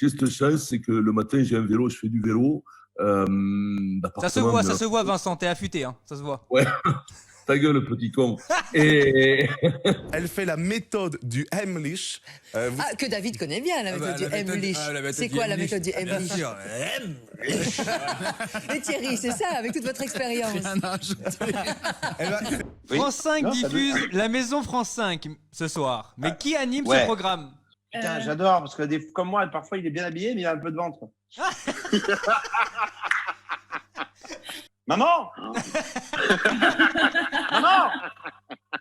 j'ai cette chance, c'est que le matin, j'ai un vélo, je fais du vélo. Ça se voit, Vincent, t'es affûté, hein, ça se voit. Ouais, ta gueule, petit con. Et Elle fait la méthode du Heimlich. Que David connaît bien, la méthode du Heimlich. C'est quoi la méthode du Heimlich? Et Thierry, c'est ça, avec toute votre expérience. France 5 diffuse La Maison France 5 ce soir. Mais qui anime ce programme? Putain, j'adore, parce que comme moi, parfois il est bien habillé, mais il a un peu de ventre. Maman Maman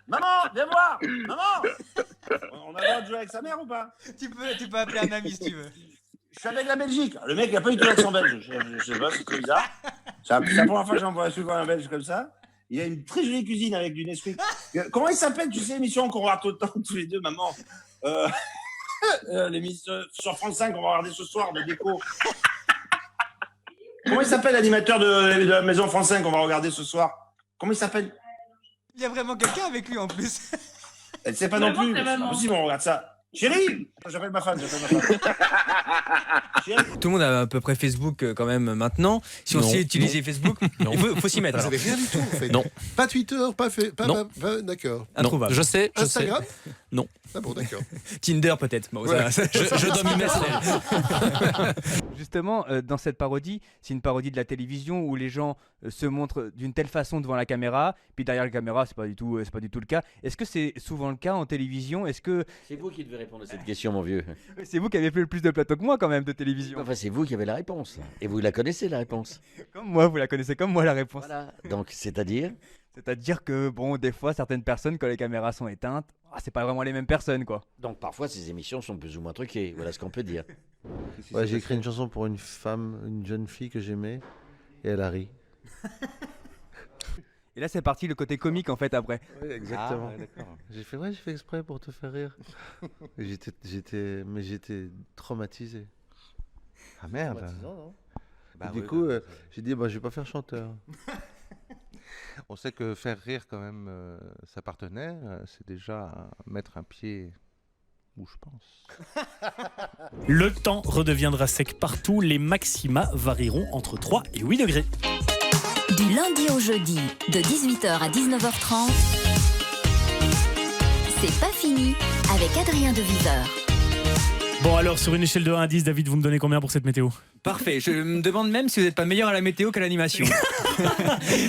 Maman, viens voir Maman On a le droit de jouer avec sa mère ou pas? Tu peux appeler un ami si tu veux. Je suis avec la Belgique. Le mec, il n'a pas eu tout l'accent belge. Je sais pas, c'est trop bizarre. C'est la première fois que j'envoie souvent un belge comme ça. Il a une très jolie cuisine avec du Nesquik. Comment il s'appelle, tu sais, l'émission qu'on regarde tout le temps, tous les deux, maman l'émission sur France 5 qu'on va regarder ce soir de déco. Comment il s'appelle l'animateur de la Maison France 5 qu'on va regarder ce soir? Comment il s'appelle? Il y a vraiment quelqu'un avec lui en plus. Elle ne sait pas non plus. C'est pas possible, on regarde ça. Chérie! J'appelle ma femme. Chérie. Tout le monde a à peu près Facebook quand même maintenant. Si on sait utiliser Facebook, il faut s'y mettre. Vous Alors. n'avez rien du tout, en fait. Non. Pas Twitter, Non. d'accord. Introuvable. Je sais. Instagram? Non. Ah bon, d'accord. Tinder peut-être. Bon, Ouais. je dois m'y mettre. Justement, dans cette parodie, c'est une parodie de la télévision où les gens se montrent d'une telle façon devant la caméra, puis derrière la caméra, c'est pas du tout le cas. Est-ce que c'est souvent le cas en télévision? Est-ce que C'est vous qui devez répondre à cette question, mon vieux. c'est vous qui avez fait le plus de plateaux que moi quand même de télévision? Enfin, c'est vous qui avez la réponse. Et vous la connaissez, la réponse. Comme moi, vous la connaissez comme moi la réponse. Voilà. Donc, c'est-à-dire C'est-à-dire que bon, des fois, certaines personnes, quand les caméras sont éteintes, c'est pas vraiment les mêmes personnes, quoi. Donc, parfois, ces émissions sont plus ou moins truquées. Voilà ce qu'on peut dire. Ouais, j'ai écrit une chanson pour une femme, une jeune fille que j'aimais, et elle a ri. Et là, c'est parti le côté comique en fait après. Oui, exactement. Ah, d'accord. J'ai fait exprès pour te faire rire. Et j'étais traumatisé. Ah merde. Et du coup, j'ai dit, je vais pas faire chanteur. On sait que faire rire quand même sa partenaire, c'est déjà mettre un pied où je pense. Le temps redeviendra sec partout, les maxima varieront entre 3 et 8 degrés. Du lundi au jeudi, de 18h à 19h30, c'est pas fini avec Adrien Deviseur. Bon alors, sur une échelle de 1 à 10, David, vous me donnez combien pour cette météo? Parfait. Je me demande même si vous n'êtes pas meilleur à la météo qu'à l'animation.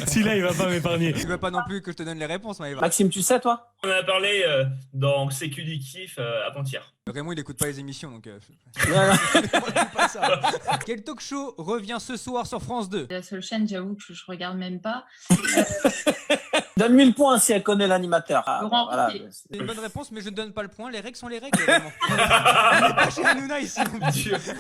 Si là, il va pas m'épargner. Tu veux pas non plus que je te donne les réponses, Maëva? Maxime, tu sais, toi? On en a parlé dans Sécu du Kiff avant-hier. Raymond, il écoute pas les émissions, donc. Voilà. Pas ça. Quel talk show revient ce soir sur France 2? La seule chaîne, j'avoue que je regarde même pas. Donne 1000 points si elle connaît l'animateur. Laurent Voilà. Ruquier. C'est une bonne réponse, mais je ne donne pas le point. Les règles sont les règles, vraiment. On n'est pas chez Hanouna ici.